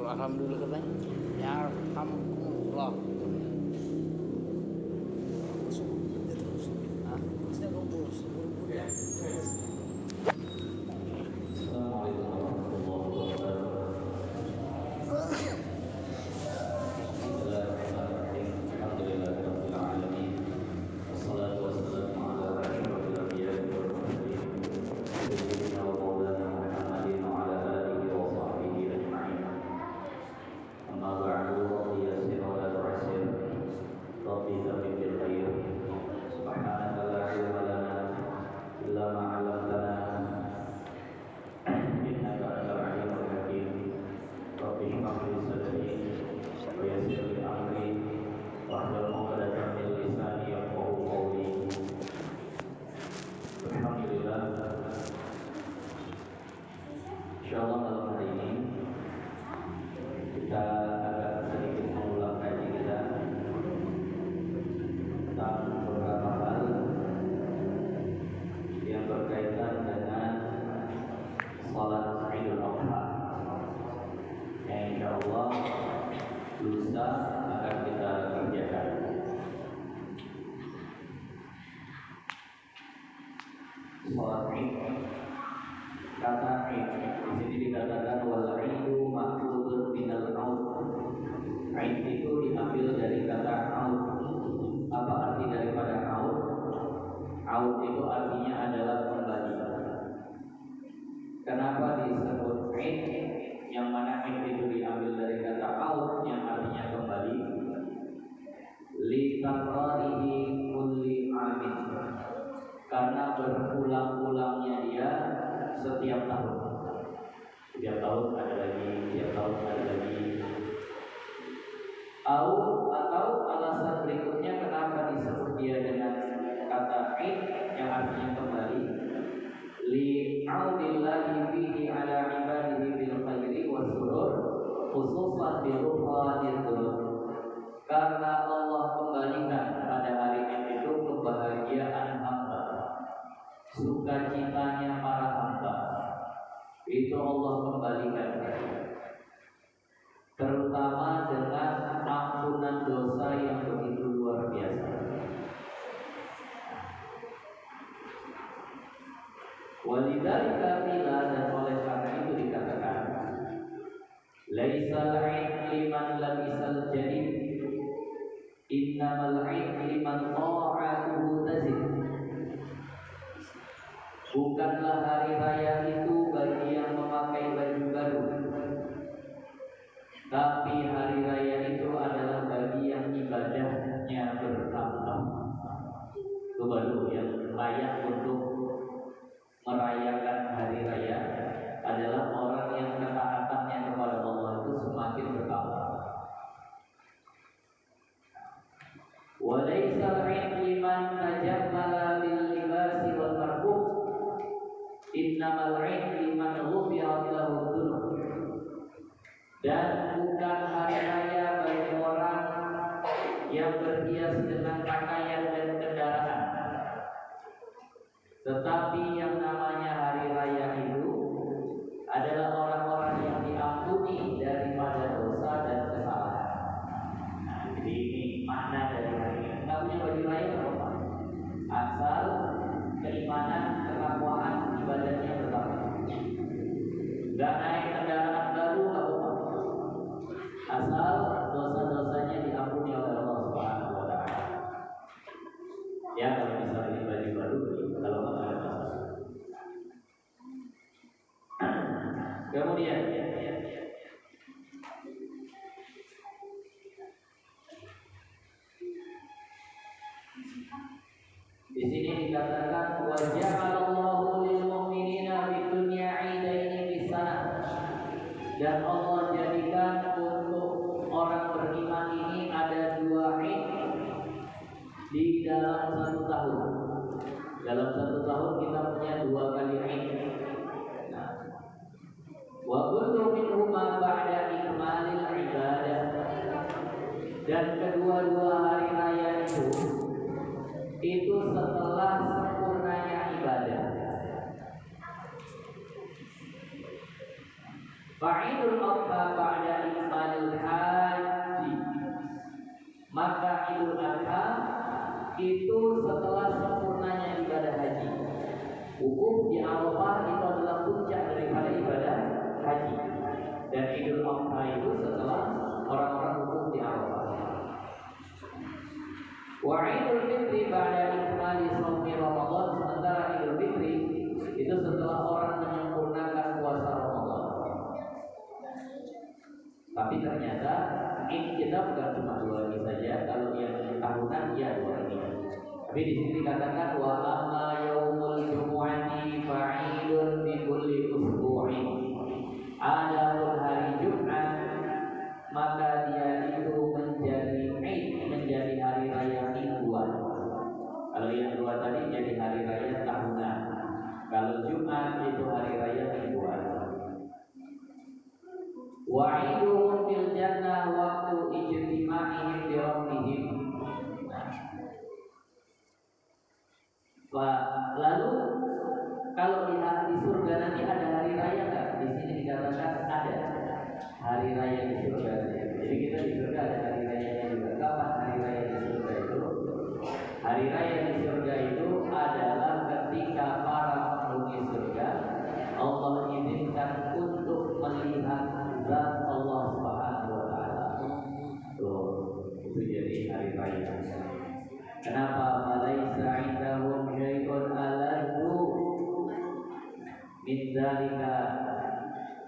Kalau alhamdulillah katanya ya alhamdulillah. Assalamualaikum warahmatullahi wabarakatuh. Bismillahirrahmanirrahim. Alhamdulillahirabbil alamin. Wassalatu wassalamu ala asyrofil anbiya'i wal mursalin. Sayyidina wa maulana Muhammadin wa ala alihi wa sahbihi ajma'in. Amma ba'du, rabbi yassir wa la tu'assir. Rabbi tsammit bil khair. Subhanaka la ilma lana illa ma 'allamtana. Innaka antal alimul hakim. Rabbi shrah li sadri wa yassir li amri wahlul 'uqdatam min lisani yafqahu qawli. Alhamdulillah. Insyaallah malam hari ini kita akan sedikit mengulang kaji kita tentang beberapa hal yang berkaitan dengan salat Idul Adha yang insyaallah lusa akan kita kerjakan. Salat Id, kata Id di sini dikatakan wal Idu maklubun minal aud. Id itu diambil dari kata aud. Apa arti daripada aud? Aud itu artinya adalah kembali. Kenapa disebut Id? Yang mana Id itu diambil dari kata aud yang artinya kembali. Li takrarihi kulli amin. Karena berulang-ulangnya dia setiap tahun. Setiap tahun ada lagi, setiap tahun ada lagi. Atau alasan berikutnya kenapa disebut dia dengan kata Id yang artinya kembali. Li'audillahi fihi ala ibadihi bil khairi wa surur khususan bi ruhanil qulub. Karena Allah kembalikan pada hari itu kebahagiaan hamba, sukacitanya para hamba. Itu Allah kembalikan, terutama dengan ampunan dosa yang begitu luar biasa. Walidzalika qila, dan oleh karena itu dikatakan laisal 'id liman labisal jadid, innamal 'id liman ta'atuhu tazid. Bukanlah hari raya itu bagi yang memakai baju baru, tapi hari raya itu adalah bagi yang ibadahnya bertambah. Itu baru yang layak untuk merayakan hari raya adalah orang yang ketaatannya kepada Allah itu semakin bertambah. Wa laisa 'id liman tajammala bil libasi wal marbuh, innamal 'id liman ghufirat lahu dzunub. Dan bukan hari raya bagi orang yang berhias dengan pakaian dan kendaraan, tetapi yang namanya hari raya itu adalah orang-orang yang diampuni daripada dosa dan kesalahan. Nah, jadi ini makna dari hari ini. Kita punya baju raya apa? Asal keimanan, ketakwaan, ibadahnya bertambah. Gak naik kendaraan baru apa? Asal dosa-dosanya diampuni oleh Allah Subhanahu wa taala. Ya, kalau bisa beli baju baru, kalau nggak ada masalah. Kemudian di sini dikatakan wa ja'alallahu lil mu'minina fid dunya 'idaini fis sanah. Dan Allah jadikan untuk orang beriman ini ada dua Id di dalam satu tahun. Dalam satu tahun kita punya dua kali Id. Wa kullu minhuma ba'da ikmalil ibadah. Dan kedua-dua hari raya itu setelah sempurnanya ibadah. Fa'idul Adha ba'da Tapi ternyata Id kita bukan cuma 2 ini saja. Kalau yang tahunan ya 2 ini. Tapi di sini dikatakan wa amma yaumul jumu'ati fa'idun bi kulli usbu'in. Adapun hari Jumat maka dia itu menjadi Id, menjadi hari raya mingguan. Kalau yang 2 tadi jadi hari raya tahunan. Kalau Jumat itu hari raya mingguan. Wa'iduhum fil jannah waktu ijtima'ihim bi rabbihim. Lalu kalau di surga nanti ada hari raya kan? Di sini dikatakan ada hari raya di surga. Jadi kita di surga ada hari rayanya juga. Kapan hari raya di surga itu? Hari raya di surga itu adalah ketika para penghuni surga Allah izinkan untuk melihat zat Allah Subhanahu wa taala. Itu jadi hari raya. Kenapa malaisa indahum syai'un aladdu min dzalika?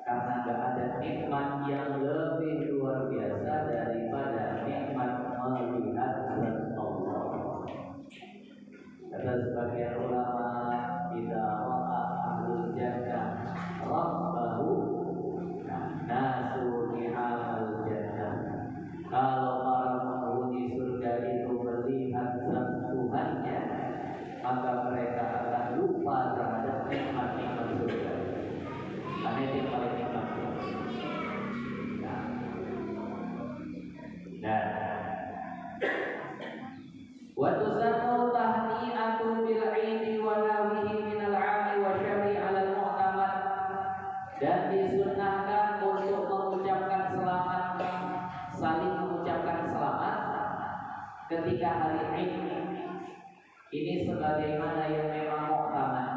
Karena enggak ada nikmat yang lebih luar biasa daripada nikmat melihat zat Allah. Kata sebagian ulama, idza ra'a ahlul jannah rabbahu nasu ni'amal jannah. Kalau para penghuni surga itu melihat zat Tuhannya, maka mereka akan lupa terhadap nikmat-nikmat surga. Karena itu yang paling nikmat. Dan wa tusannu tahni'atu bil 'idi wa nawihi min al-'ami wa syari' 'ala al-mu'tamad. Dan disunnahkan untuk mengucapkan selamat, saling mengucapkan selamat ketika hari Id. Ini sebagaimana yang memang mu'tamad,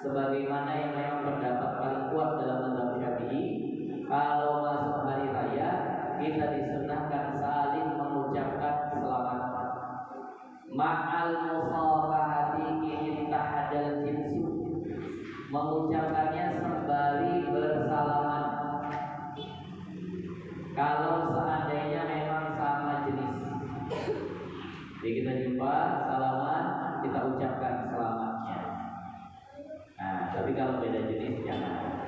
sebagaimana yang memang pendapat paling kuat dalam mazhab Syafi'i. Kalau masuk hari raya kita disunnahkan saling mengucapkan selamat. Ma'al musafahati in tahadal jinsu, mengucapkannya sembari bersalaman. Kalau seandainya memang sama jenis, jadi kita jumpa salaman, kita ucapkan selamatnya. Nah, tapi kalau beda jenis jangan.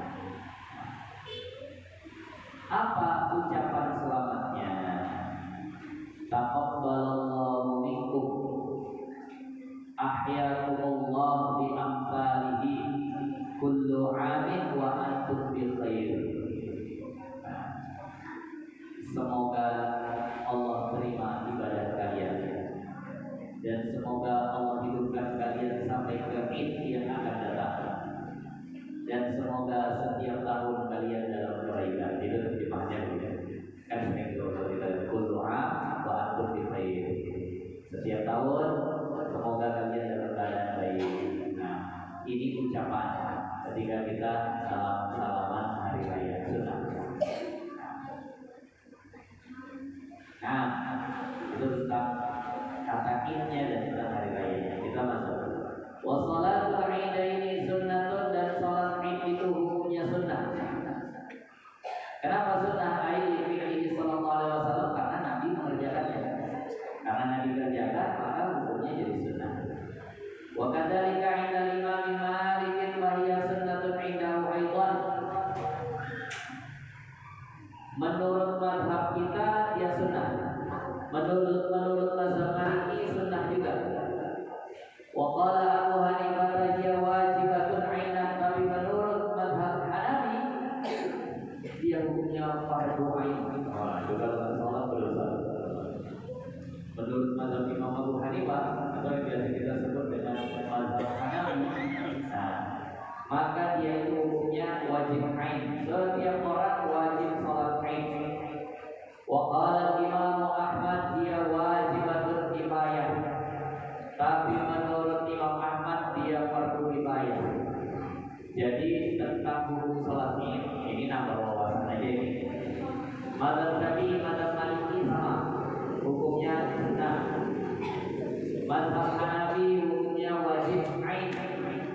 Apa ucapan selamatnya? Taqabbalallahu minkum, ahyakumullah bi amsalihi, kullu 'amin wa antum bil khair. Semoga Allah terima ibadah kalian dan semoga Allah hidupkan kalian sampai ke Id yang akan datang. Dan semoga setiap tahun kalian dalam kebaikan. Itu terjemahnya begitu. Kan sering kita kullu 'am wa antum bil khair. Setiap tahun semoga kalian dalam keadaan baik. Nah, ini ucapan ketika kita salam-salaman hari raya sunnah. Nah, itu tentang kata idnya dan tentang hari raya. Kita masuk. Wa shalatul idaini sunnatun, dan salat Id itu hukumnya sunnah. Kenapa sunnah? Ai fi'li sallallahu alaihi wasallam, karena Nabi mengerjakannya. Karena Nabi kerjakan, maka hukumnya jadi sunnah. Wa kadzalika 'inda Imam Malik wa hiya sunnatun 'indahu aidan. Menurut mazhab kita dia sunnah. Menurut mazhab Maliki sunnah juga. Wa qala Abu Hanifah dia wajibatun 'ainan, tapi menurut mazhab Hanafi dia hukumnya fardu 'ain. Itu kalau salat berdosa. Menurut mazhab Imam Abu Hanifah atau yang biasa kita sebut dengan mazhab Hanafi, nah, maka dia itu hukumnya wajib 'ain. Setiap orang wajib salat 'ain. Wa qala Imam Ahmad dia wajibatun kifayah. Tapi menurut Imam Ahmad dia fardu kifayah. Jadi tentang hukum salat ini nambah wawasan aja ini. Mazhab Syafi'i, mazhab Maliki sama, hukumnya sunnah. Mazhab Hanafi hukumnya wajib 'ain,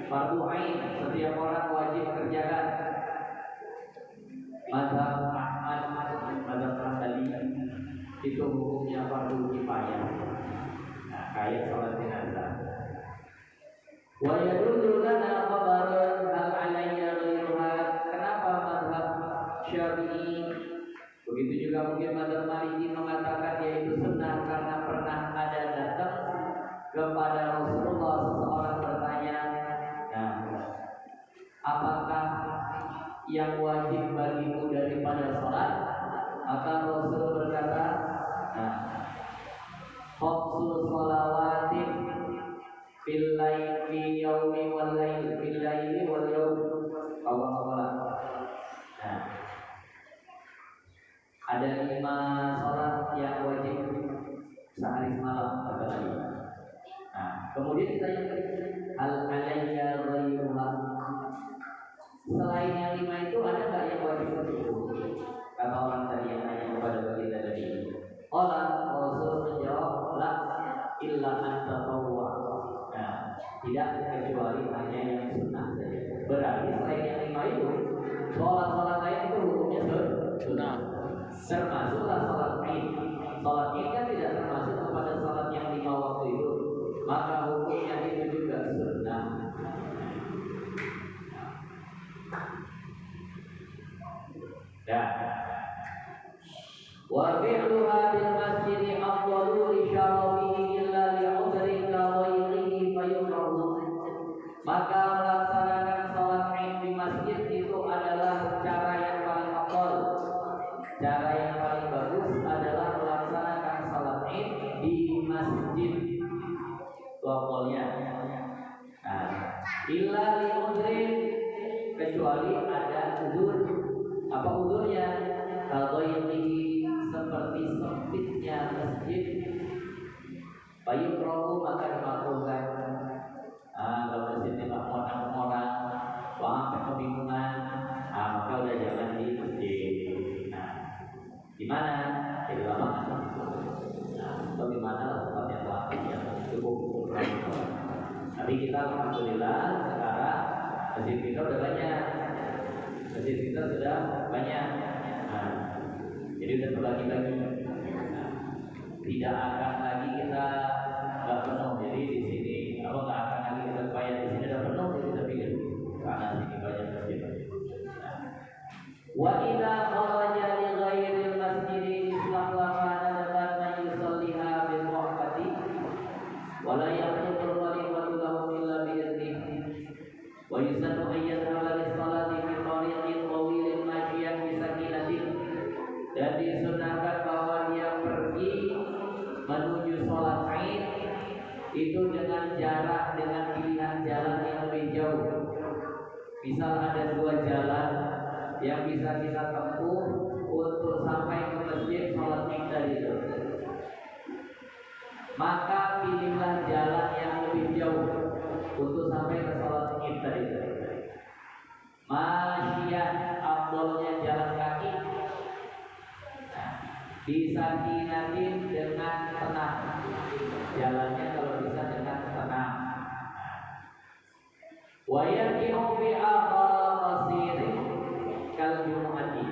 fardu 'ain, setiap orang wajib kerjakan. Mazhab Ahmad juga mungkin Madzhab Maliki mengatakan yaitu sunnah karena pernah ada datang kepada Rasulullah seseorang bertanya, nah, apakah yang wajib bagimu daripada sholat? Maka Rasul berkata, nah, khamsu shalawatin fil laili yaumi wal laili fil laili wal yaum. Nah, ada 5 sholat yang wajib sehari semalam kata Nabi. Nah, kemudian ditanya hal alayya ghairuha. Selain yang 5 itu ada nggak yang wajib untukku? Kata orang tadi yang nanya kepada baginda tadi. Orang Rasul menjawab la illa an tatawwa. Nah, tidak kecuali hanya yang sunnah saja. Berarti selain yang 5 itu, sholat-sholat lain itu hukumnya sunnah. Termasuklah sholat Id. Sholat Id kan tidak termasuk kepada sholat yang 5 waktu itu. Maka hukumnya itu juga sunnah. Ya. Wa fi'luha bil masjidi afdalu li syarafihi illa li 'udrin ka ghairihi fayukrahu. Maka melaksanakan sholat Id di masjid itu adalah cara yang paling afdal. Cara yang paling bagus adalah melaksanakan sholat Id di masjid. Pokoknya, nah, illa li 'udrin, kecuali ada udzur. Apa udzurnya? Kaghairihi, seperti sempitnya masjid. Fayukrahu, maka dimakruhkan. Kalau masjidnya nggak muat orang, sampai kebingungan, maka udah jangan di masjid. Nah, di mana? Di lapangan. Nah, atau di mana tempat yang lapis yang cukup. Tapi kita alhamdulillah sekarang masjid kita udah banyak. Masjid kita sudah banyak. Nah, jadi udah terbagi-bagi. Nah, tidak akan lagi kita nggak penuh. Jadi di sini nggak akan lagi kita bayar di sini udah penuh. Jadi kita pikir karena sini banyak masjid. Wa idza kharaja li ghairil masjid istahlafa nadaban man yusalliha bil waqti wa la yaqtul ghalibatu lahu illa bi idnihi wa yusannu an yadhhaba lis salati fi tariqin tawilin masyiyan bi sakinatin. Dan disunahkan bahwa dia pergi menuju sholat Id itu dengan jarak, dengan pilihan jalan yang lebih jauh. Misal ada 2 jalan yang bisa kita tempuh untuk sampai ke masjid sholat Id tadi itu. Maka pilihlah jalan yang lebih jauh untuk sampai ke sholat Id tadi itu. Masyiyah, afdalnya jalan kaki. Bisa dinatin dengan tenang. Jalannya kalau bisa dengan tenang. Wa yarji'u fi akhara qasirin kal jumu'ati.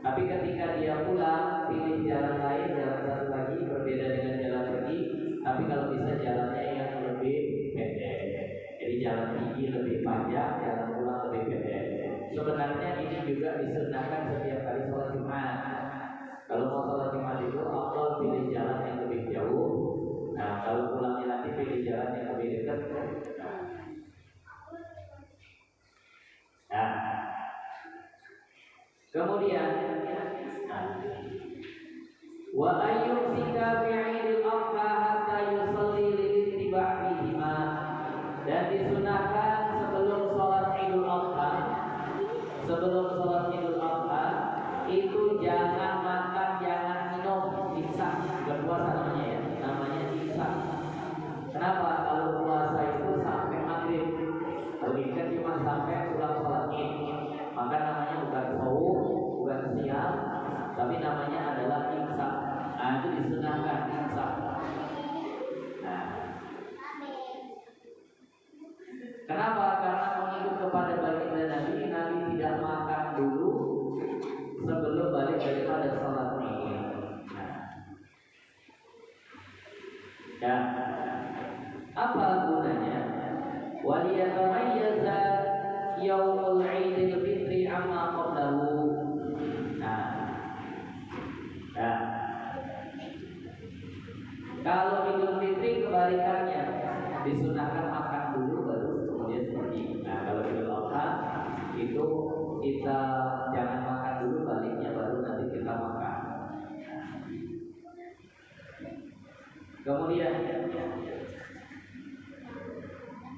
Tapi ketika dia pulang, pilih jalan lain, jalan satu lagi berbeda dengan jalan pergi. Tapi kalau bisa jalannya yang lebih pendek. Jadi jalan pergi lebih panjang, jalan pulang lebih pendek. Sebenarnya ini juga disunahkan setiap kali sholat Jumat. Kalau mau sholat Jumat itu afdal pilih jalan yang lebih jauh. Nah, kalau pulangnya nanti pilih jalan yang lebih dekat. Nah, kemudian wa ayyumsika fi 'idil adha hatta yusalli li'tiba'ihima. Dan disunahkan sebelum sholat Idul Adha, itu jangan makan, jangan minum, imsak. Berpuasa namanya ya, namanya imsak. Kenapa? Kalau puasa itu sampai maghrib, kalau kan cuma sampai pulang sholat Id, maka namanya bukan sahur, bukan siang, tapi namanya adalah imsak. Nah, itu disunahkan imsak. Nah, kenapa? Karena mengikut kepada baginda Nabi tidak makan dulu sebelum balik daripada sholat Id. Nah, apa gunanya? Waliyatamayyaza yaumul 'idil fitri amma qablahu. Nah, Kalau Idul Fitri kebalikannya, disunahkan makan dulu baru kemudian pergi. Nah, kalau Idul Adha itu kita jangan makan dulu, baliknya baru nanti kita makan. Kemudian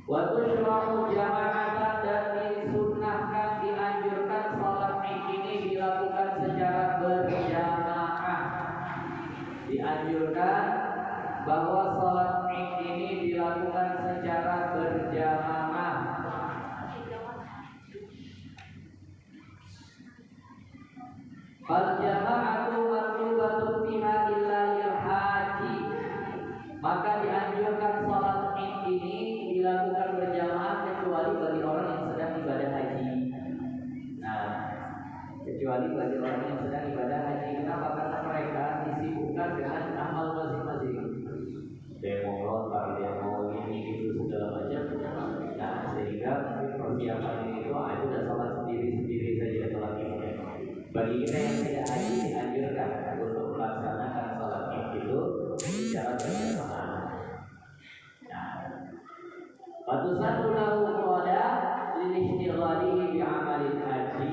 waktu syura'u jama'atan, dan disunahkan dianjurkan sholat Id ini dilakukan secara berjamaah. Dianjurkan bahwa sholat Id ini dilakukan secara berjamaah. Fal jama'atu matlubatun fiha illa lil haji. Maka dianjurkan sholat Id ini dilakukan berjamaah kecuali bagi orang yang sedang ibadah haji. Nah, kecuali bagi orang yang sedang ibadah haji. Kenapa? Karena mereka disibukkan dengan amal masing-masing. Dia mau lontar, dia mau ini itu segala macam. Nah, sehingga persiapan ini itu sudah sholat sendiri-sendiri saja sholat ini. Bagi kita yang tidak haji dianjurkan untuk melaksanakan sholat Id itu secara berjamaah. Nah, Fatusatu lahu qada lil-ishtighali bi amalil haji.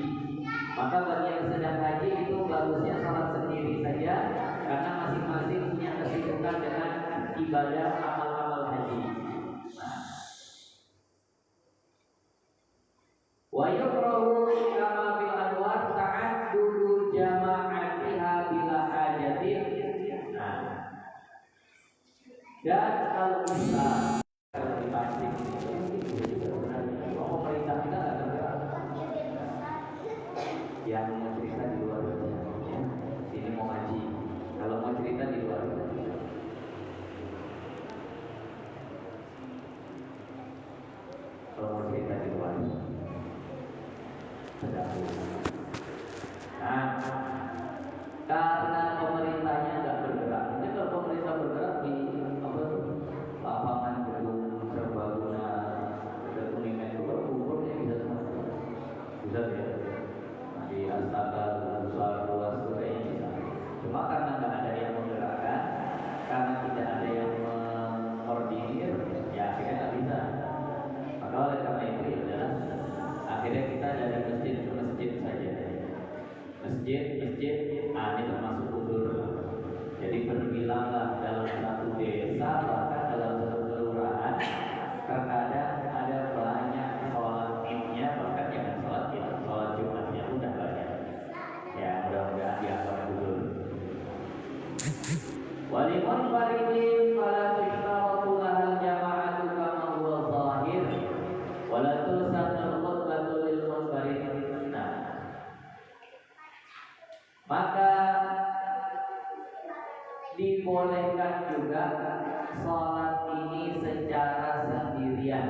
Maka bagi yang sedang haji itu bagusnya sholat sendiri saja, karena masing-masing punya kesibukan dengan ibadah amal-amal haji. Wa yukrahu kama bil anwar ta'addudu jama'atiha bila hajatin. Nah, dan kalau bisa dipasing pemerintah kita nggak bergerak, yang mau cerita di luar ya. Sini mau ngaji, kalau mau cerita di luar. Kalau mau cerita di luar sedang. Nah, karena pemerintahnya nggak bergerak, jadi kalau pemerintah bergerak di lapangan gedung serbaguna, ada kuningan itu umurnya bisa semua, bisa ya. Di Astaka besar luas itu kayaknya bisa. Cuma karena nggak ada yang menggerakkan, karena tidak ada yang mengkoordinir, ya akhirnya nggak bisa. Maka oleh karena itu ya adalah akhirnya kita dari masjid ke masjid saja. Masjid, ini termasuk udur. Jadi berbilanglah dalam satu desa, bahkan dalam satu kelurahan, terkadang ada banyak sholat Idnya, bahkan jangan sholat Id, sholat Jumatnya udah banyak. Ya mudah-mudahan dianggap udur. Walimun faridin fala tushtaratu lahal jama'atu kama huwa zahir, wala tusanul khutbatu lil munfarid. Nah, maka dibolehkan juga sholat ini secara sendirian.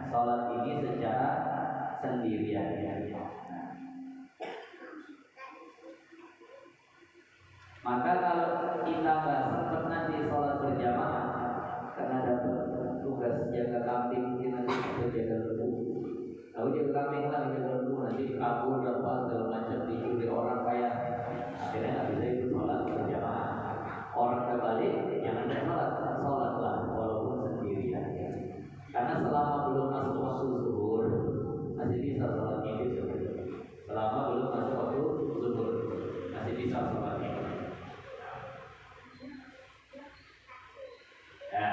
Sholat ini secara sendirian. Maka kalau kita nggak sempat nanti sholat berjamaah karena dapat tugas jaga kambing, mungkin nanti kita jaga lembu. Tahu jaga kambing lah, jaga lembu, nanti kabur apa segala macam, dicuri orang kaya, akhirnya nggak bisa ikut sholat berjamaah. Orang kebalik jangan sholatlah walaupun sendirian. Karena selama belum masuk waktu zuhur masih bisa sholat ini. Selama belum masuk waktu zuhur masih bisa sholat ini. Ya.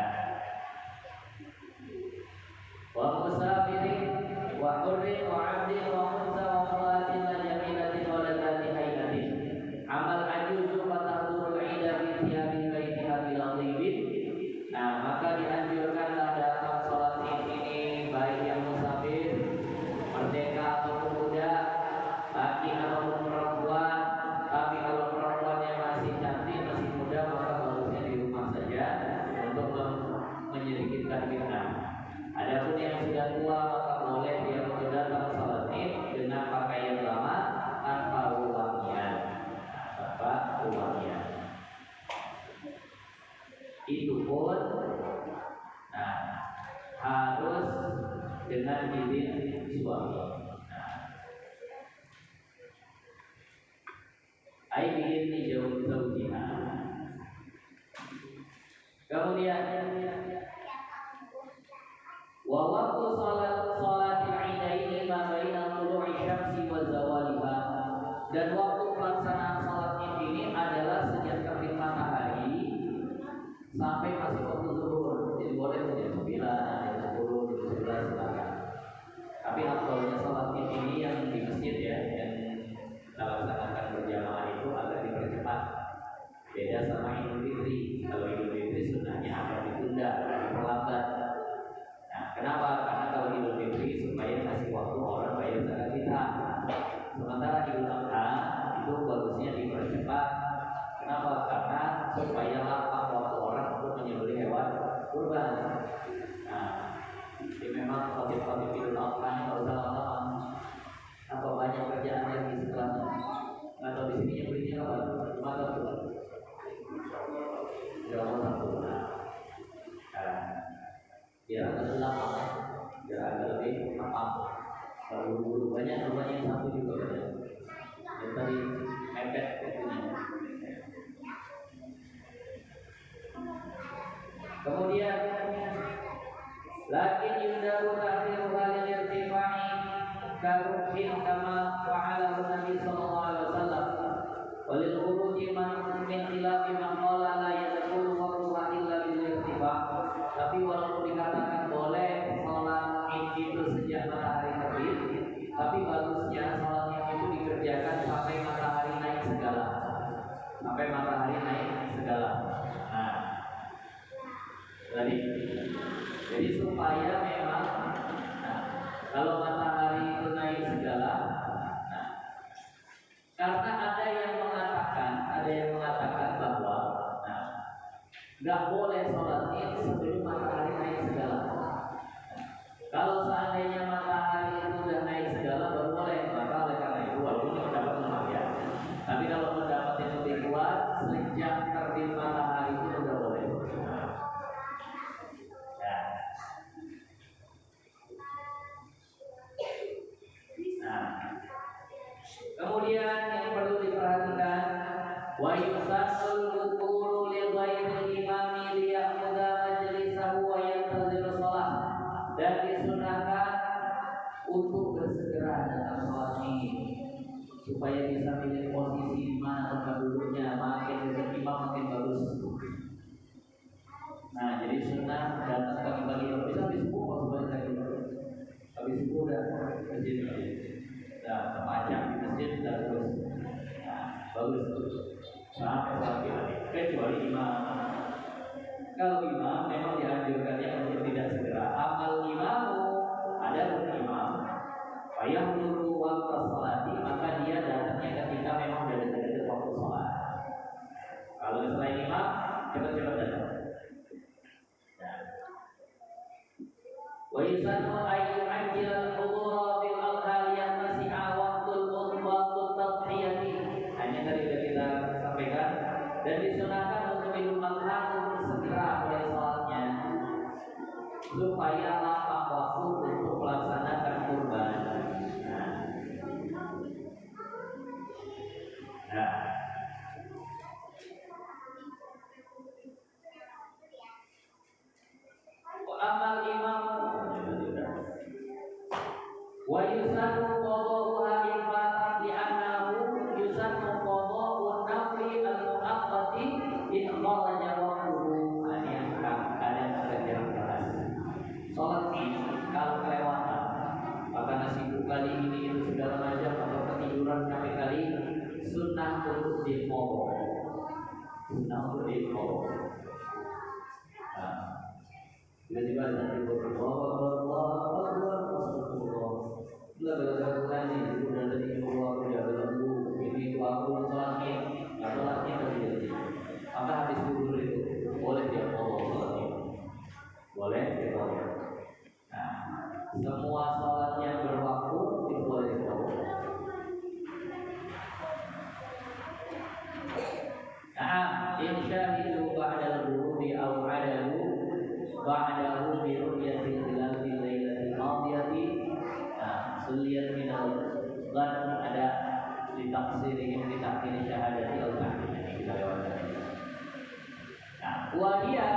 Wa musafirin wa hurrin wa 'abdin wa unsa wa qalatin la jamilatin wa ladati hayyatin. Amal ajuzu fatahdurul 'ida bi thiyabi baitiha bil dhibin. Nah, maka dianjurkanlah datang sholat Id ini baik yang musafir, merdeka ataupun muda, laki ataupun perempuan. Tapi kalau perempuannya masih cantik, masih muda, maka bagusnya di rumah saja untuk menyedikitkan fitnah. Adapun yang sudah tua maka boleh dia untuk datang sholat Id dengan pakaian lama tanpa ruangnya. Itu pun harus dengan izin suami. Ai biizni zawjiha. Kemudian wa waqtu salatil idaini ma baina tulu'i syamsi wa zawaliha, dan waktu pelaksanaan salat Id ini adalah sejak terbit matahari sampai masih waktu zuhur. Jadi boleh jam 9, jam 10, jam 11 silakan. Tapi afdalnya salat Id ini yang di masjid ya, yang kita laksanakan berjamaah itu agak dipercepat. Beda sama Idul Fitri. Kalau Idul Fitri sunnahnya akan ditunda, diperlambat. Nah, kenapa? Karena kalau Idul Fitri supaya kasih waktu orang bayar zakat fitrah. Sementara Idul Adha itu bagusnya dipercepat. Kenapa? Karena supaya lapang waktu orang untuk menyembelih hewan kurban. Nah, jadi memang khotib-khotib Idul Adha ini nggak usah lama-lama. Apa banyak kerjaan yang di setelahnya? Atau di sini nyembelihnya apa? Mata tuh. Jauh satu. Biar agak lapang, biar agak lebih lapang. Kalau buru-buru banyak, rupanya yang satu juga banyak. Yang tadi mepet waktunya. Kemudian, lakin yundaru ta'khiruha lil irtifa'i karuhin kama fa'alahu Nabi sallallahu alaihi wasallam. Walil khuruji man min khilafi man qala la yadkhulu waqtuha illa bil irtifa'. Tapi walaupun dikatakan boleh sholat Id itu sejak matahari terbit, tapi bagusnya sholat Id itu dikerjakan sampai matahari naik segala. Sampai matahari naik segala. Nah, jadi supaya memang, nah, kalau matahari itu naik segala, nah, karena ada yang mengatakan bahwa, nah, nggak boleh sholat Id sebelum matahari naik segala. Kalau seandainya matahari itu udah naik segala baru boleh, maka oleh karena itu walaupun pendapat lemah ya. Tapi kalau pendapat yang lebih kuat, sejak terbit matahari itu udah boleh. Nah, kemudian yang perlu diperhatikan, wa yusanul qulu li ghairil imami liya'khudha majlisahu wa yantazir shalah, dan disunahkan untuk bersegera datang sholat Id supaya bisa pilih posisi di mana tempat duduknya, makin dekat imam makin bagus. Nah, jadi sunnah datang pagi-pagi, kalau bisa habis subuh, kalau sebentar lagi habis subuh udah masjid, udah terpajang di masjid, udah terus, nah, bagus sampai sholat lagi. Kecuali imam. Kalau imam memang dianjurkannya untuk tidak segera. Amal imamu, ada imam ayah dulu waktu sholat, maka dia datangnya ketika memang sudah dekat-dekat waktu sholat. Kalau selain imam, cepat-cepat datang. Wa yusannu ayyu ajil al-hudura bil adha liyatasi'a waqtul tadhiyati. Hanya tadi sudah kita sampaikan, dan disunahkan untuk Idul Adha untuk segera mulai sholatnya supaya lapang waktu untuk melaksanakan kurban. Nah, amal imam wa yusannu qada'uha in fatat li'annahu yusannu qada'u nafli al-mu'aqqati in kharaja waqtuhu. Ada yang bahas sholat Id kalau kelewatan, maka sibuk kali ini itu segala macam atau ketiduran sampai kali, sunnah untuk diqadha. Sunnah untuk diqadha. Nah, tiba-tiba nanti Allah belajar ini sudah dari keluar dia belenggu ini waktu sholatnya nggak sholatnya tadi, maka habis dulu itu boleh dia sholatnya, boleh dia sholat. Nah, semua sholat yang berwaktu itu boleh diqadha. Nah, insyahidu ba'dal ghurubi aw adalu ba'dahu bi ru'yatil hilal fil lailatil madiyati. Nah, suliat minal dan ada ditaksiri syahadati al-ta'min, ini kita lewatkan. Nah, wa hiya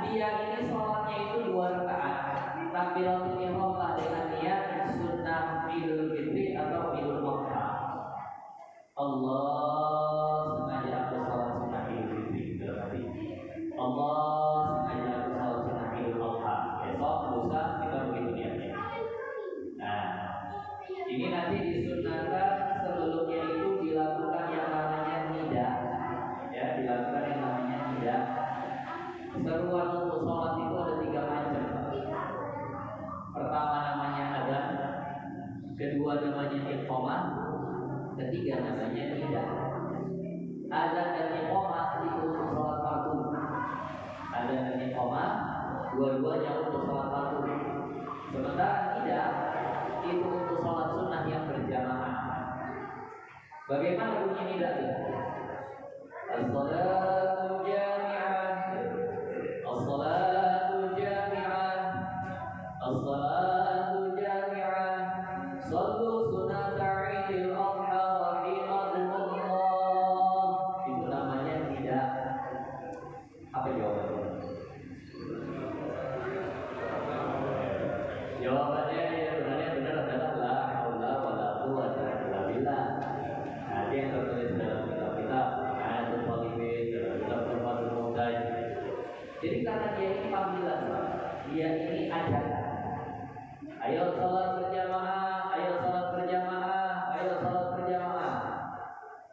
dia ini sholatnya itu 2 rakaat. Takbiratul ihram lah dengan niat sunnah Idul Fitri atau Idul Adha. Allah sengaja aku sholat sunnah Idul Fitri berarti Allah sengaja aku sholat sunnah Idul Adha. Besok lusa kita begitu niatnya. Nah, ini nanti disunahkan sebelumnya itu dilakukan yang namanya nida, ya dilakukan yang namanya nida. Seruan untuk sholat itu ada 3 macam. Pertama namanya adzan, kedua namanya iqamah, ketiga namanya nida. Adzan dan iqamah itu untuk sholat fardu. Adzan dan iqamah dua-duanya untuk sholat fardu. Sementara nida itu untuk sholat sunnah yang berjamaah. Bagaimana bunyi nida itu? As-salatu jami'ah, as-salatu jami'ah, as-salatu jami'ah, sallu sunata Idul Adha rahimakumullah. Itu namanya nida. Apa jawabannya? Jawabannya sebenarnya benar adalah la haula wala quwwata illa billah. Nah, dia yang tertulis dalam kitab-kitab Ayatul Talibin, dalam kitab Tuhfatul Muhtaj. Jadi karena dia ini panggilan, dia ini ajakan. Ayo salat berjamaah, ayo salat berjamaah, ayo salat berjamaah.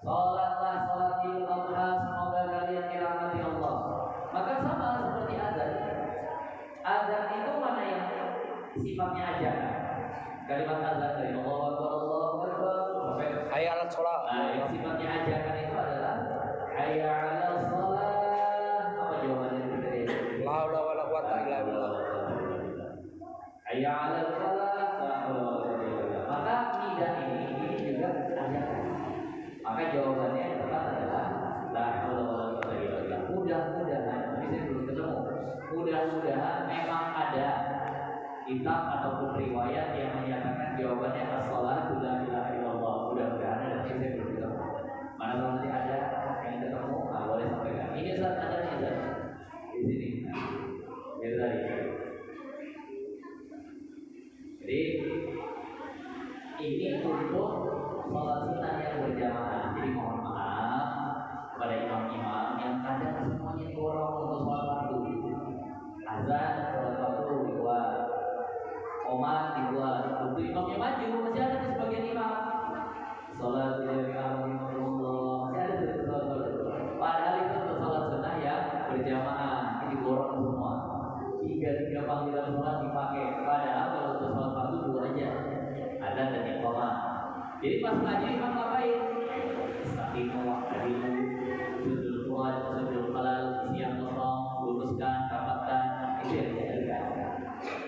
Salatlah salat Idul Adha, semoga kalian dirahmati Allah. Maka sama seperti azan. Azan itu mana yang sifatnya ajakan? Kalimat azan dari Allahu Akbar, Allahu Akbar sampai Hayya 'alas shalah. nah, yang sifatnya ajakan itu adalah hayya 'alas shalah. Apa jawabannya dari La haula wala quwata illa billah. hayya 'alal falah, la haula wala quwata illa billah. Maka nida ini juga ajakan. Maka jawabannya yang tepat adalah la haula wala quwata illa billah. Mudah-mudahan, tapi saya belum ketemu. Mudah-mudahan memang ada kitab ataupun riwayat yang menyatakan jawabannya as-shalatu la ilaha illallah. Mudah-mudahan ada, tapi saya belum ketemu. Mana kalau nanti ada yang ketemu, nah, boleh sampaikan. Ini Ustaz, ada nih Ustaz di sini. Itu tadi. Jadi ini untuk sholat sunnah yang berjamaah. Jadi mohon maaf kepada imam-imam yang kadang semuanya dorong untuk sholat fardu. Azan sholat fardu dibuat, qomat dibuat. Untuk imamnya maju masih ada di sebagian imam. Sholat jamaah masih ada di sholat fardu. Padahal itu untuk sholat sunnah yang berjamaah. Ini dorong semua. 3 panggilan sholat dipakai. Padahal kalau untuk sholat fardu 2 aja. Adzan dan iqamah. Jadi pas ngaji imam ngapain? Istiqomah, tahlilu, sujud quran, sujud halal, isi yang kosong, luruskan, rapatkan, itu yang diajarkan.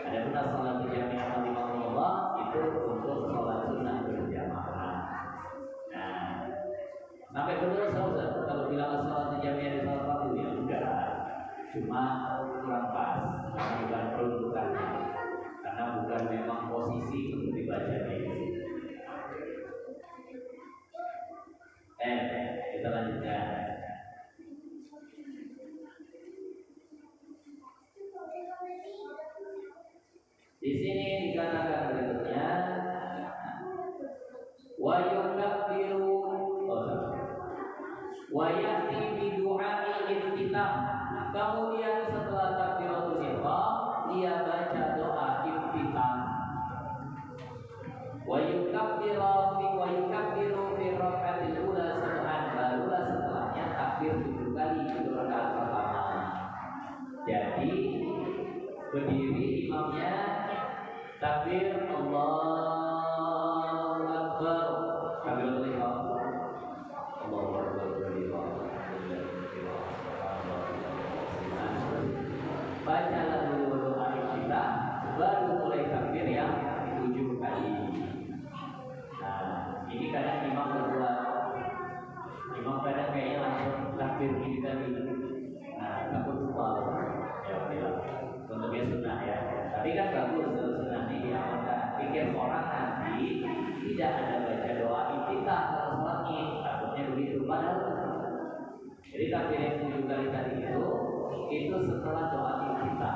Ada pun salat jami'ah Allah itu untuk salat sunnah berjamaah. Nah, sampai benar saudara kalau bilang salat jami'ah di salat fardu ya enggak. Cuma kurang pas karena bukan peruntukannya. Karena bukan memang posisi untuk dibaca di sini. Kita lanjutkan. Di sini dikatakan berikutnya, wa yukabbiru wa ya'ti bi du'a'i iftitah. Kemudian setelah takbiratul ihram, dia baca doa iftitah. Wa yukabbiru fi raka'atil ula sab'an, barulah setelahnya takbir 7 kali itu rakaat pertama. Jadi berdiri imamnya takbir Allahu Akbar, takbiratul ihram. Allahu Akbar bacalah dulu doa kita, baru mulai takbir yang 7 kali. Nah, ini kadang imam berbuat, imam kadang kayaknya langsung takbir ini tadi. Nah, takut lupa, ya bilang bentuknya sunnah ya. Tapi kan bagus sunnah ini diamalkan. Pikir orang nanti tidak ada baca doa iftitah kalau sholat Id, takutnya begitu. Padahal jadi takbir yang 7 kali tadi itu setelah adalah doa kita.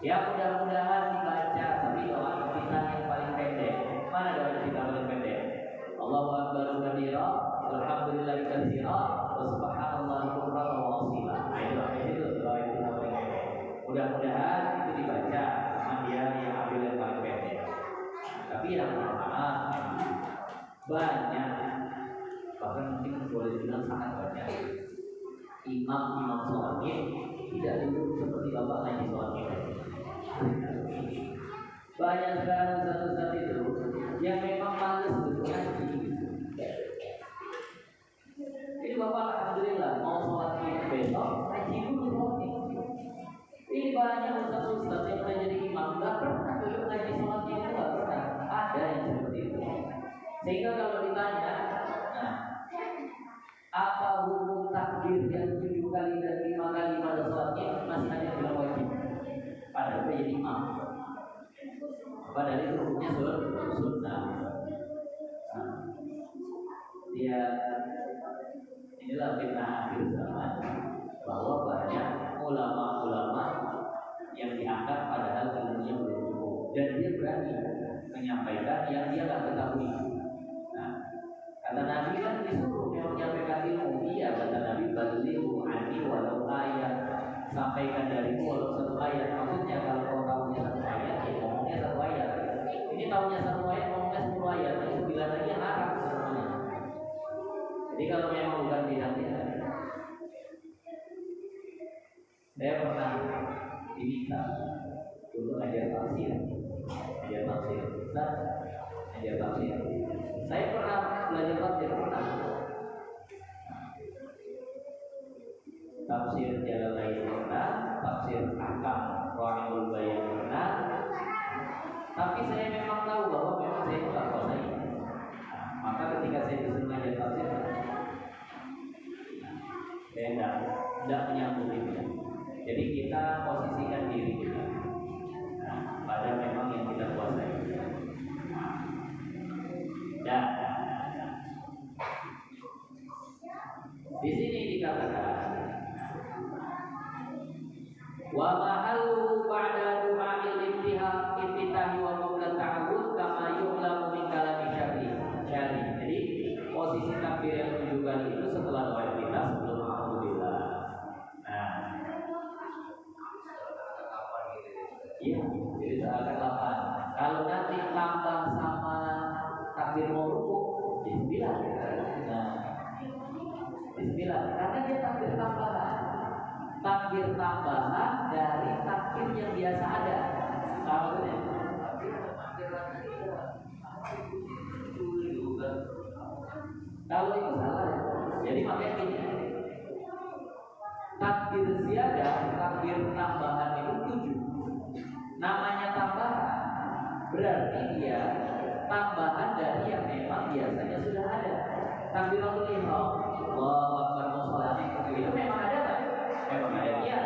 Ya mudah-mudahan dibaca, tapi doa kita yang paling pendek. Mana doa kita paling pendek? Allahu akbar kabira, walhamdulillahi katsira, wa subhanallahi bukratan wa asila. Nah, itu doa kita paling pendek. Mudah-mudahan itu dibaca sama dia yang ambil yang paling pendek. Tapi yang maaf banyak, bahkan mungkin boleh dibilang sangat banyak imam sholat tidak duduk seperti bapak ngaji sholat. Banyak sekali ustaz-ustaz itu yang memang malas duduk ngaji. Ini bapak alhamdulillah mau sholat besok ngaji dulu sholat. Ini banyak ustaz-ustaz yang udah jadi imam nggak pernah duduk ngaji sholat itu, nggak pernah. Ada yang seperti itu. Sehingga kalau ditanya, nah, apa hukum takbir yang 7 kali dan 5 kali pada sholatnya, masih ada yang bilang wajib. Padahal dia jadi imam. Padahal itu hukumnya sunnah. Dia inilah fitnah akhir zaman, bahwa banyak ulama-ulama yang diangkat padahal ilmunya belum cukup, dan dia berani menyampaikan yang dia nggak ketahui. Nah, kata Nabi kan disuruh yang menyampaikan ilmu. Iya, kata Nabi, balighu anni walau ayat, sampaikan dariku walau satu ayat. Maksudnya kalau kau tahunya satu ayat, ya ngomongnya satu ayat. Ini tahunya satu ayat, ngomongnya 10 ayat, yang 9 lagi yang Arab semuanya. Jadi kalau memang bukan bidangnya, saya pernah diminta dulu ajar tafsir, Ustaz, ajar tafsir. Saya pernah belajar tafsir, pernah. Tafsir Jalalain pernah, tafsir Ahkam Rahimul Bayan pernah. Tapi saya memang tahu bahwa memang saya itu tak kuasai. Maka ketika saya disuruh ngajar tafsir, saya tidak menyambung itu. Jadi kita posisikan diri kita pada memang yang kita kuasai. Dan di sini dikatakan wa mahallu ba'da du'a'il ibtidahi wa qabla ta'awud kama yu'lamu min kalami syari. Jadi posisi takbir yang 7 kali itu setelah doa kita sebelum alhamdulillah. Nah, iya, jadi seakan 8. Kalau nanti tambah sama takbir mau rukuk, jadi 9. Nah, 9 karena dia takbir tambahan. Takbir tambahan dari takbir yang biasa ada. Tahu ya? Kalau itu salah ya. Jadi makanya ini takbir ziyadah, takbir tambahan itu 7. Namanya tambahan berarti dia tambahan dari yang memang biasanya sudah ada. Takbiratul ihram, Allahu akbar musolati, itu memang ada kan? Memang ada. Iya.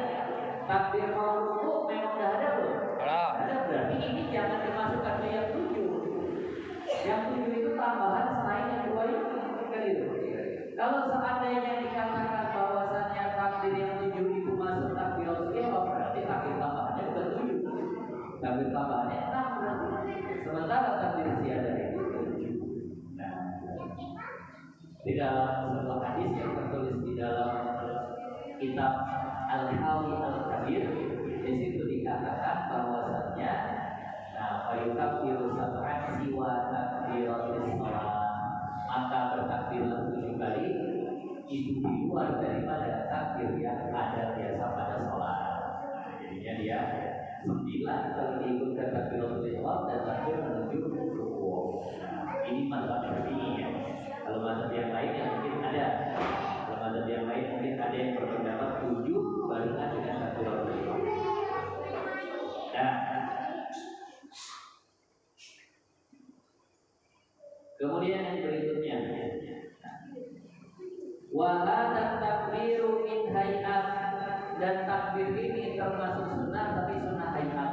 Takbir mau rukuk memang sudah ada loh. Ada, berarti ini jangan dimasukkan ke yang 7. Yang 7 itu tambahan selain yang 2 itu. Kalau seandainya dikatakan bahwasannya takbir yang 7 itu masuk takbiratul ihram, berarti takbir tambahannya bukan 7. Takbir tambahannya 6 berarti. Sementara takbir ziyadah itu 7. Nah, di dalam sebuah hadis yang tertulis di dalam kitab Al-Hawi Al-Kabir, di situ dikatakan bahwasannya fayukabbiru sab'an siwa takbiratis shalah, maka bertakbirlah 7 kali itu di luar daripada takbir yang ada biasa pada sholat. Jadinya dia 9 kalau diikutkan takbiratul ihram dan takbir menuju rukuk. Ini mazhab Syafi'i ya. Kalau mazhab yang lain yang mungkin ada. Kalau mazhab yang lain mungkin ada yang berpendapat 7 barengan dengan takbiratul ihram. Nah, kemudian yang berikutnya, wa hadza takbiru min hay'at, dan takbir ini termasuk sunnah tapi sunnah hay'at.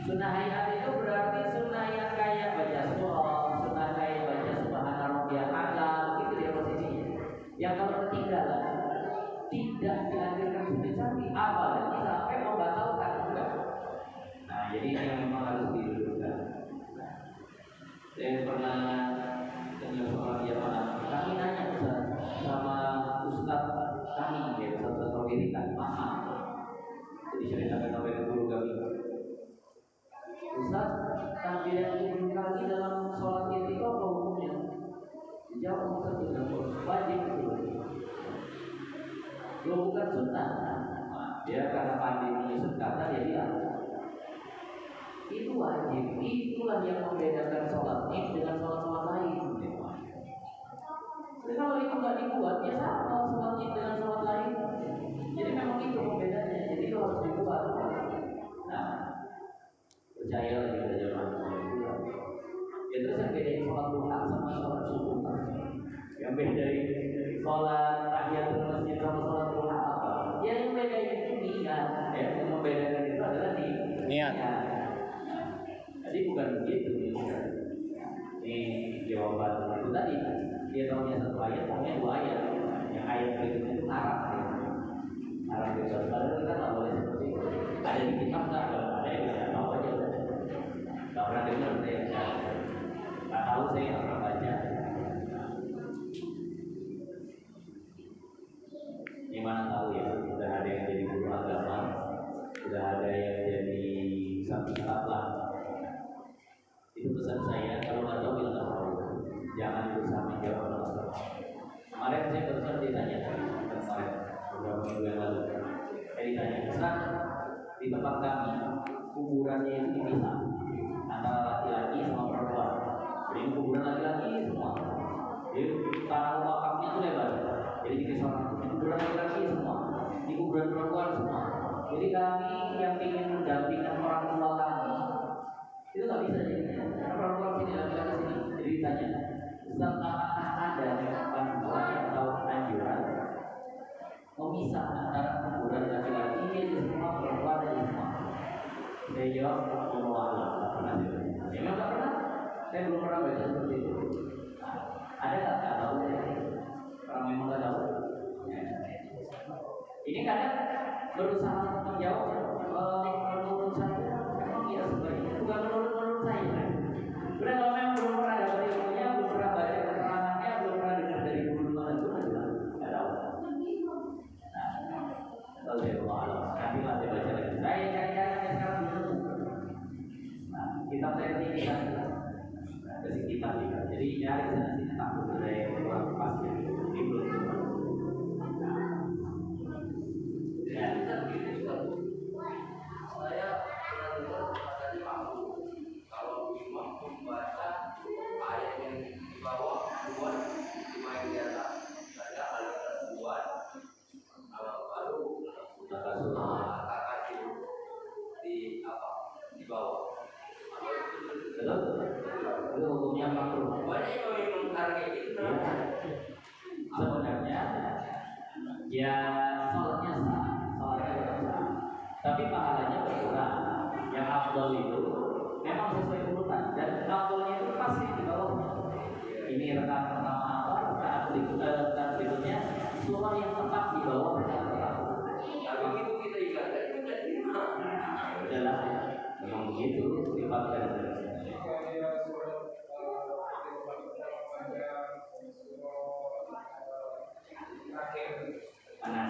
Sunnah hay'at itu berarti wiritan mahal. Jadi ceritakan oleh guru kami, Ustaz, takbir yang 7 kali dalam sholat itu apa hukumnya? Jawab Ustaz sudah wajib itu. Bukan sunnah. Dia karena pandai menyusun kata jadi itu wajib. Itulah yang membedakan sholat ini dengan sholat-sholat lain. Jadi kalau itu nggak dibuat, ya sama sholat ini dengan sholat lain. Jadi memang itu pembedanya. Jadi itu harus dibuat. Nah, percaya lagi kita jangan ya terus yang bedain sholat duha sama sholat subuh. Yang bedain sholat tahiyatul masjid sama sholat duha apa? Ya yang bedain itu niat. Ya, yang membedakan itu adalah niat. Jadi bukan begitu. Ini jawaban itu tadi. Dia tahunya satu ayat, tahunya 2 ayat. Yang ayat berikutnya itu Arab. Arab bebas. Padahal kita nggak boleh seperti itu. Ada di kitab nggak? Kalau ada ya bisa tahu aja. Nggak pernah dengar saya. Nggak tahu saya nggak pernah baca. Gimana tahu ya? Sudah ada yang jadi guru agama, sudah ada yang jadi ustaz lah. Itu pesan saya, kalau nggak tahu bilang nggak tahu. Jangan berusaha menjawab. Kemarin saya barusan ditanya kemarin beberapa minggu yang lalu. Saya ditanya, Ustaz, di tempat kami kuburannya itu dipisah antara laki-laki sama perempuan. Jadi kuburan laki-laki semua. Jadi tanah makamnya itu lebar. Jadi di kuburan laki-laki semua, di kuburan perempuan semua. Jadi kami yang ingin mendampingkan orang tua kami itu nggak bisa jadinya. Karena perempuan sini laki-laki sini. Jadi ditanya, Ustaz, apakah ada panduan atau anjuran memisah antara kuburan laki-laki dan semua perempuan dan semua? Saya jawab, Allah pernah. Ya memang nggak pernah. Saya belum pernah baca seperti itu. Ada nggak tahu? Orang memang nggak tahu. Ini kadang berusaha menjawab menurut saya memang ya sebaiknya bukan menurut saya. Udah kalau memang belum pernah dapat ilmunya, belum pernah baca keterangannya, belum pernah dengar dari guru mana itu nggak tahu. Kalau saya Allah, nanti lah saya baca lagi. Saya cari-cari sekarang dulu. Nah, kitab saya ini kan kasih kitab juga. Jadi nyari sana sini takut ada yang kurang pas jadi belum. Ya, saya benar-benar tadi mampu kalau imam membaca ayat yang di bawah dua yang di atas saya ada dua baru kata di apa di bawah itu hukumnya makruh. Banyak yang menghargai itu sebenarnya ya sholatnya sah, tapi pahalanya berkurang. Yang afdal itu memang sesuai urutan dan afdalnya itu pasti di bawahnya. Ini rakaat pertama apa, rakaat berikutnya surah yang tepat di bawah rakaat pertama. Tapi itu kita ibadah juga terima. Adalah memang begitu sifatnya. Anas.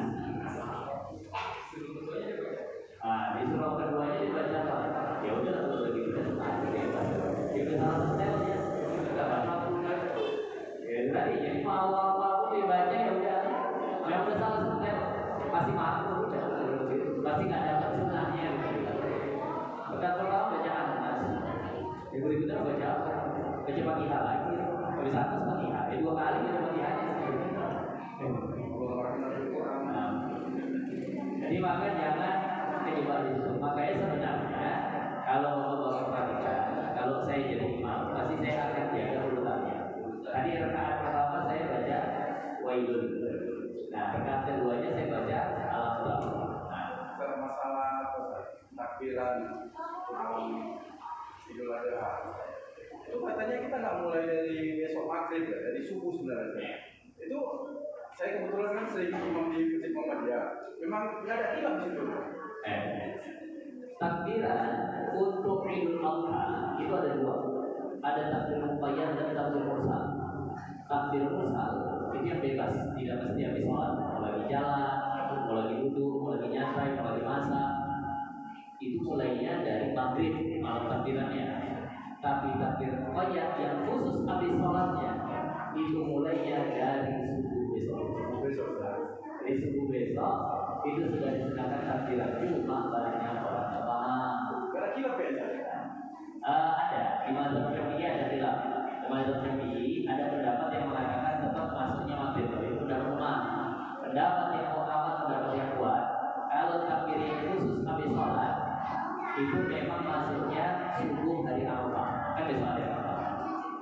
Di surah keduanya dibaca apa? Ya udah kalau begitu itu salah setelnya. Enggak baca pun. Ya tadi jadi mau apa dibaca ya udah. Yang udah salah setel pasti makruh udah. Pasti nggak dapat sunnahnya. Rakaat pertama baca Anas. Yang berikutnya baca apa? Baca Fatihah lagi. Habis atas Fatihah. 2 kali baca Fatihahnya. Jadi maka jangan kejebak itu. Makanya sebenarnya kalau mau perhatikan, kalau saya jadi imam, pasti saya akan jaga urutannya. Tadi rakaat pertama saya baca Wailun. Nah rakaat keduanya saya baca Alhamdulillah. Nah, masalah takbiran malam Idul Adha itu katanya kita nggak mulai dari besok maghrib ya, dari subuh sebenarnya. Itu saya kebetulan kan sering imam di Masjid Muhammadiyah. Memang nggak ada imam di situ. Takbiran untuk Idul Adha itu ada 2. Ada takbir muqayyad dan takbir mursal. Takbir mursal itu yang bebas, tidak mesti habis sholat. Mau lagi jalan, mau lagi duduk, itu mulainya dari maghrib malam takbirannya. Tapi takbir qoyat yang khusus habis sholatnya itu mulainya dari subuh besok. Dari subuh besok itu sudah disenakan takbiran cuma banyak orang paham. Ada di mazhab Syafi'i ada khilaf. Di mazhab Syafi'i ada pendapat yang mengatakan tetap masuknya maghrib, tapi itu pendapat lemah. Pendapat yang muhammad, pendapat yang kuat, kalau takbir yang khusus habis sholat itu memang masuknya subuh hari Arafah, kan besok hari Arafah.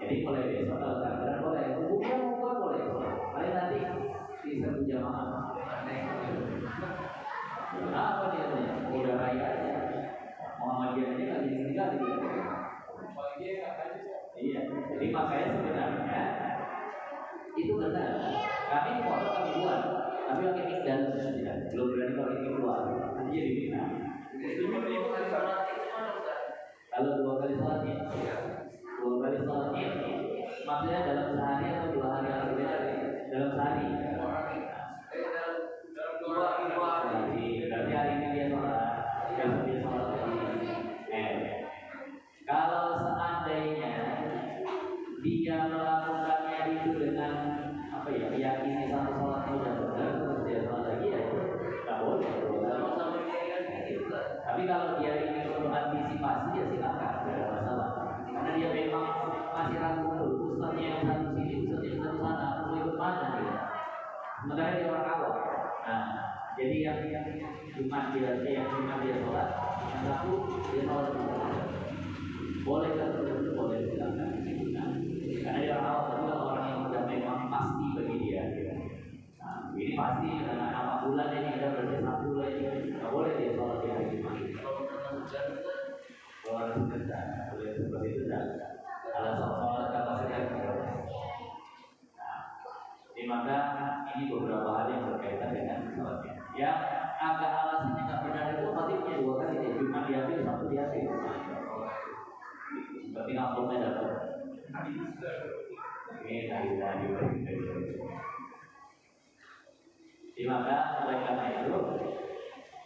Jadi mulai besok kalau takbiran boleh, hukumnya bukan boleh. Paling nanti di satu jamaah. Apa dia nih? Udah raya aja. Muhammadiyah ini nggak jadi tinggal di sini. Iya, jadi makanya sebenarnya itu benar. Kami di pondok kami buat, tapi yang ini dan belum berani kalau ini keluar. Nanti jadi bina. Kalau 2 kali sholat id, 2 kali sholat id, maksudnya dalam sehari atau 2 hari yang berbeda? Dalam sehari. Dalam 2 hari. Berarti hari ini dia sholat, besok dia sholat lagi. Kalau seandainya dia melakukannya itu dengan apa ya, meyakini satu sholatnya udah benar terus dia sholat lagi ya itu nggak boleh. Tapi kalau dia ini untuk antisipasi ya silakan, tidak ada masalah. Karena dia memang masih ragu tuh, ustadznya yang satu sini, ustadznya yang satu sana, mau ikut mana dia? Sementara dia orang awam. Nah, jadi yang Jumat dia sholat, yang satu dia sholat dulu. Boleh kan? Boleh silakan. Karena dia orang awam, tapi kalau orang yang sudah memang pasti bagi dia. Nah, ini pasti dengan apa bulan ini ada berarti 1 bulan ini nggak boleh dia sholat di hari Jumat. Kalau ada hujan, boleh seperti itu dan kalau sholat kapasitas. Jadi maka ini beberapa hal yang berkaitan dengan sholatnya. Yang agak alasannya nggak benar itu khotibnya 2 kali ya, Jumat diambil, Sabtu diambil. Seperti amplopnya dapat. Ini dari. Jadi maka oleh karena itu,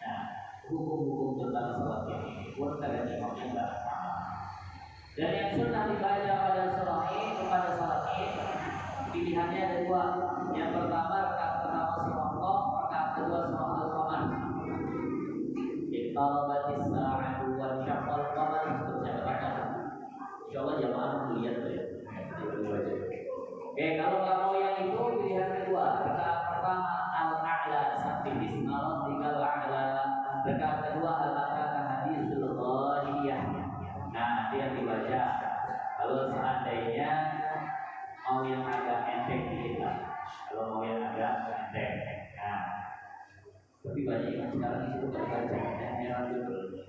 nah hukum-hukum tentang sholat ini pun kadang imamnya nggak sama. Dan yang sunnah dibaca pada sholat ini pilihannya ada 2. Yang pertama rakaat pertama surah Qaf, rakaat kedua surah Al-Qamar. Iqtarabatis sa'atu wa syaqqal qamar, seterusnya katakan. Insyaallah jamaah melihat ya. Oke, kalau nggak mau yang itu pilihan kedua, rakaat pertama Al-A'la sampai bisma rabbikal a'la. Rakaat kedua Al-A'la hadisul ghaliyah. Nah, dia dibaca. Kalau seandainya mau yang agak enteng dikit lah. Kalau mau yang agak enteng. Nah, tapi banyak yang sekarang itu bukan baca, yang dulu.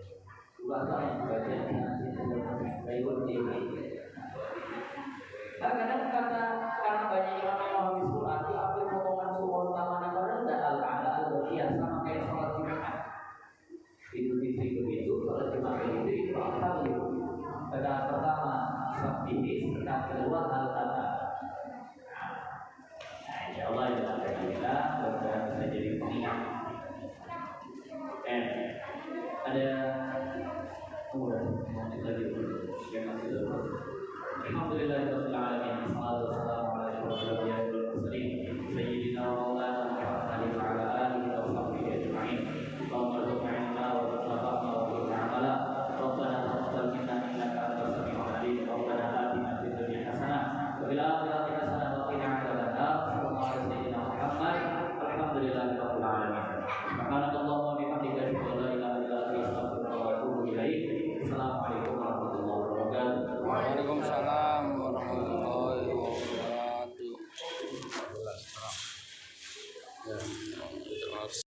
Bukan yang baca nanti baik ini. Kadang kata karena banyak imam yang